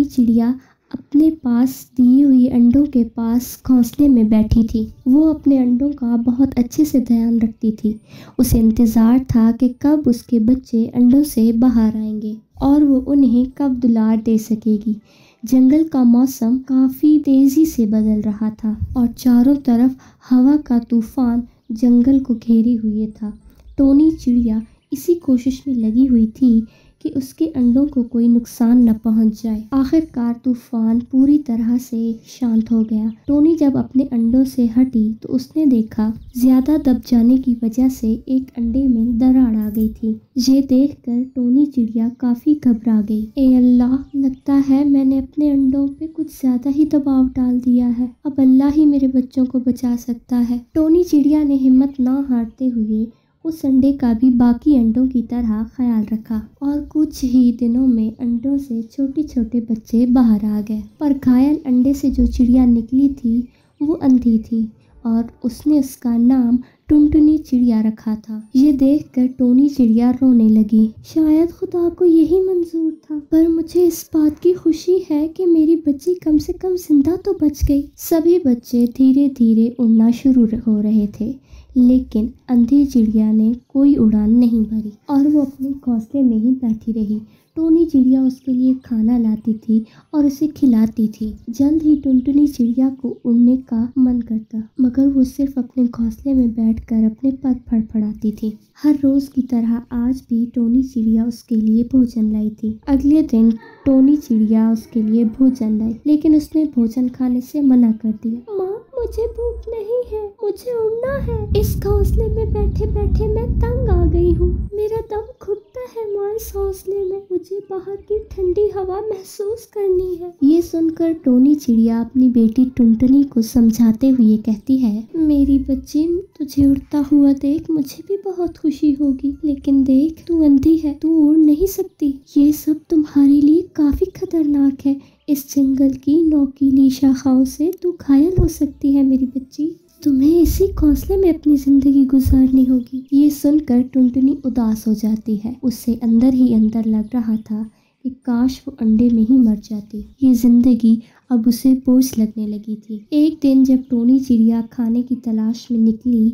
चिड़िया अपने पास दिए हुए अंडों के पास घोंसले में बैठी थी। वो अपने अंडों का बहुत अच्छे से ध्यान रखती थी। उसे इंतज़ार था कि कब उसके बच्चे अंडों से बाहर आएंगे और वो उन्हें कब दुलार दे सकेगी। जंगल का मौसम काफ़ी तेज़ी से बदल रहा था और चारों तरफ हवा का तूफान जंगल को घेरे हुए था। टोनी चिड़िया इसी कोशिश में लगी हुई थी कि उसके अंडों को कोई नुकसान न पहुंच जाए। आखिरकार तूफान पूरी तरह से शांत हो गया। टोनी जब अपने अंडों से हटी तो उसने देखा ज्यादा दब जाने की वजह से एक अंडे में दरार आ गई थी। ये देखकर टोनी चिड़िया काफी घबरा गई। ए अल्लाह, लगता है मैंने अपने अंडों पे कुछ ज्यादा ही दबाव डाल दिया है। अब अल्लाह ही मेरे बच्चों को बचा सकता है। टोनी चिड़िया ने हिम्मत ना हारते हुए उस अंडे का भी बाकी अंडों की तरह ख्याल रखा और कुछ ही दिनों में अंडों से छोटे छोटे बच्चे बाहर आ गए। पर घायल अंडे से जो चिड़िया निकली थी वो अंधी थी और उसने उसका नाम टुनटुनी चिड़िया रखा था। ये देखकर टोनी चिड़िया रोने लगी। शायद खुदा को यही मंजूर था, पर मुझे इस बात की खुशी है कि मेरी बच्ची कम से कम जिंदा तो बच गई। सभी बच्चे धीरे धीरे उड़ना शुरू हो रहे थे, लेकिन अंधी चिड़िया ने कोई उड़ान नहीं भरी और वो अपने घोंसले में ही बैठी रही। टोनी चिड़िया उसके लिए खाना लाती थी और उसे खिलाती थी। जल्द ही टुनटुनी चिड़िया को उड़ने का मन करता, मगर वो सिर्फ अपने घोंसले में बैठकर अपने पर फड़फड़ाती थी। हर रोज की तरह आज भी टोनी चिड़िया उसके लिए भोजन लाई थी। अगले दिन टोनी चिड़िया उसके लिए भोजन लाई, लेकिन उसने भोजन खाने से मना कर दिया। माँ, मुझे भूख नहीं है, मुझे उड़ना है। इस घोंसले में बैठे बैठे मैं तंग आ गई हूँ। मेरा दम घुटता है माँ इस घोंसले में। मुझे बाहर की ठंडी हवा महसूस करनी है। ये सुनकर टोनी चिड़िया अपनी बेटी टुनटुनी को समझाते हुए कहती है, मेरी बच्ची, तुझे उड़ता हुआ देख मुझे भी बहुत खुशी होगी, लेकिन देख तू अंधी है, तू उड़ नहीं सकती। ये सब तुम्हारे लिए काफी खतरनाक है। इस जंगल की नोकीली शाखाओं से तू घायल हो सकती है मेरी बच्ची। तुम्हें इसी घोंसले में अपनी जिंदगी गुजारनी होगी। ये सुनकर टुनटुनी उदास हो जाती है। उससे अंदर ही अंदर लग रहा था कि काश वो अंडे में ही मर जाती। ये जिंदगी अब उसे बोझ लगने लगी थी। एक दिन जब टोनी चिड़िया खाने की तलाश में निकली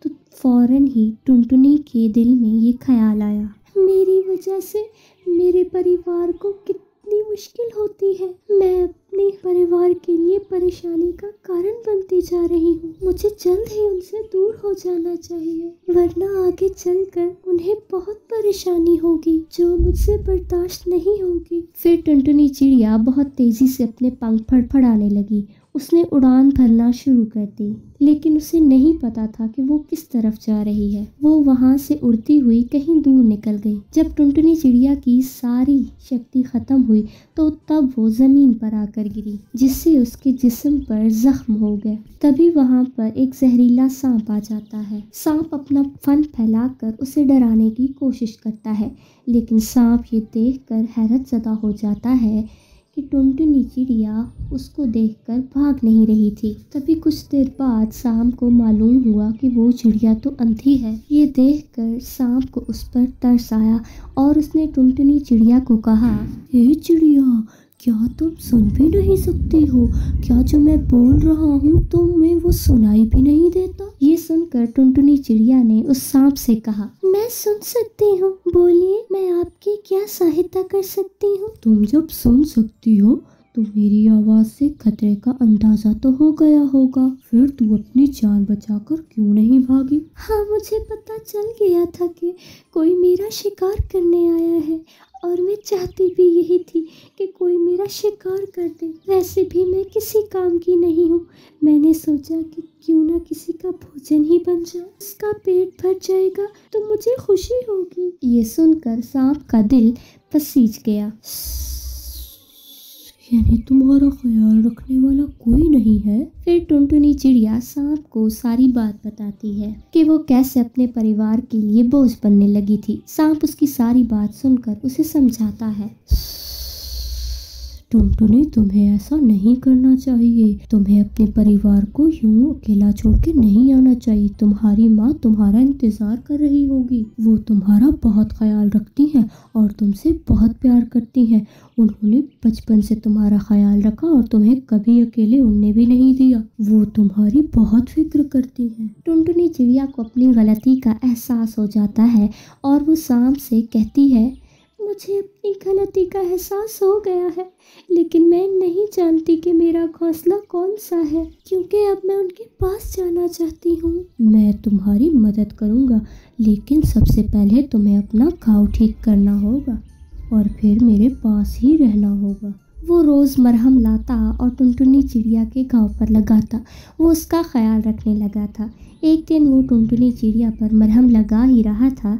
तो फौरन ही टुनटुनी के दिल में ये ख्याल आया, मेरी वजह से मेरे परिवार को कितनी मुश्किल होती है। मैं अपने परिवार के लिए परेशानी का कारण बनती जा रही हूँ। मुझे जल्द ही उनसे दूर हो जाना चाहिए, वरना आगे चलकर उन्हें बहुत परेशानी होगी जो मुझसे बर्दाश्त नहीं होगी। फिर टुनटुनी चिड़िया बहुत तेजी से अपने पंख फड़फड़ाने लगी। उसने उड़ान भरना शुरू कर दी, लेकिन उसे नहीं पता था कि वो किस तरफ जा रही है। वो वहां से उड़ती हुई कहीं दूर निकल गई। जब टुनटुनी चिड़िया की सारी शक्ति खत्म हुई तो तब वो जमीन पर आकर गिरी, जिससे उसके जिस्म पर जख्म हो गए। तभी वहां पर एक जहरीला सांप आ जाता है। सांप अपना फन फैलाकर उसे डराने की कोशिश करता है, लेकिन सांप ये देखकर हैरतज़दा हो जाता है कि टुनटुनी चिड़िया उसको देखकर भाग नहीं रही थी। तभी कुछ देर बाद सांप को मालूम हुआ कि वो चिड़िया तो अंधी है। ये देखकर सांप को उस पर तरस आया और उसने टुनटुनी चिड़िया को कहा, हे चिड़िया, क्या तुम सुन भी नहीं सकती हो? क्या जो मैं बोल रहा हूँ तुम्हें वो सुनाई भी नहीं देता? ये सुनकर टुनटुनी चिड़िया ने उस सांप से कहा, मैं सुन सकती हूँ, बोलिए, मैं आपकी क्या सहायता कर सकती हूँ? तुम जब सुन सकती हो तो मेरी आवाज से खतरे का अंदाजा तो हो गया होगा, फिर तू अपनी जान बचाकर क्यों नहीं भागी? हाँ, मुझे पता चल गया था कि कोई मेरा शिकार करने आया है और मैं चाहती भी यही थी कि कोई मेरा शिकार कर दे। वैसे भी मैं किसी काम की नहीं हूँ। मैंने सोचा कि क्यों ना किसी का भोजन ही बन जाए, उसका पेट भर जाएगा तो मुझे खुशी होगी। ये सुनकर सांप का दिल पसीज गया। यानी तुम्हारा ख्याल रखने वाला कोई नहीं है? फिर टुनटुनी चिड़िया सांप को सारी बात बताती है कि वो कैसे अपने परिवार के लिए बोझ बनने लगी थी। सांप उसकी सारी बात सुनकर उसे समझाता है, टुनटुनी, तुम्हें ऐसा नहीं करना चाहिए। तुम्हें अपने परिवार को यूं अकेला छोड़ के नहीं आना चाहिए। तुम्हारी माँ तुम्हारा इंतजार कर रही होगी। वो तुम्हारा बहुत ख्याल रखती हैं और तुमसे बहुत प्यार करती हैं। उन्होंने बचपन से तुम्हारा ख्याल रखा और तुम्हें कभी अकेले उड़ने भी नहीं दिया। वो तुम्हारी बहुत फिक्र करती हैं। टुनटुनी चिड़िया को अपनी गलती का एहसास हो जाता है और वो सांप से कहती है, मुझे अपनी गलती का एहसास हो गया है, लेकिन मैं नहीं जानती कि मेरा घोंसला कौन सा है, क्योंकि अब मैं उनके पास जाना चाहती हूँ। मैं तुम्हारी मदद करूँगा, लेकिन सबसे पहले तुम्हें अपना घाव ठीक करना होगा और फिर मेरे पास ही रहना होगा। वो रोज़ मरहम लाता और टुनटुनी चिड़िया के घाव पर लगाता। वो उसका ख्याल रखने लगा था। एक दिन वो टुनटुनी चिड़िया पर मरहम लगा ही रहा था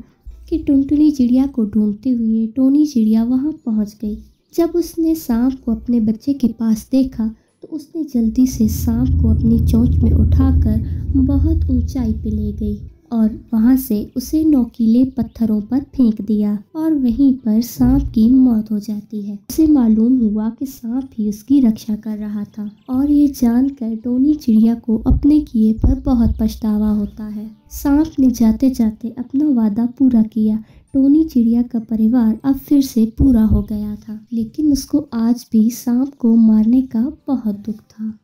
कि टुनटुनी चिड़िया को ढूंढते हुए टोनी चिड़िया वहां पहुंच गई। जब उसने सांप को अपने बच्चे के पास देखा तो उसने जल्दी से सांप को अपनी चोंच में उठाकर बहुत ऊंचाई पे ले गई और वहां से उसे नोकीले पत्थरों पर फेंक दिया और वहीं पर सांप की मौत हो जाती है। उसे मालूम हुआ कि सांप ही उसकी रक्षा कर रहा था और ये जानकर टोनी चिड़िया को अपने किए पर बहुत पछतावा होता है। सांप ने जाते जाते अपना वादा पूरा किया। टोनी चिड़िया का परिवार अब फिर से पूरा हो गया था, लेकिन उसको आज भी सांप को मारने का बहुत दुख था।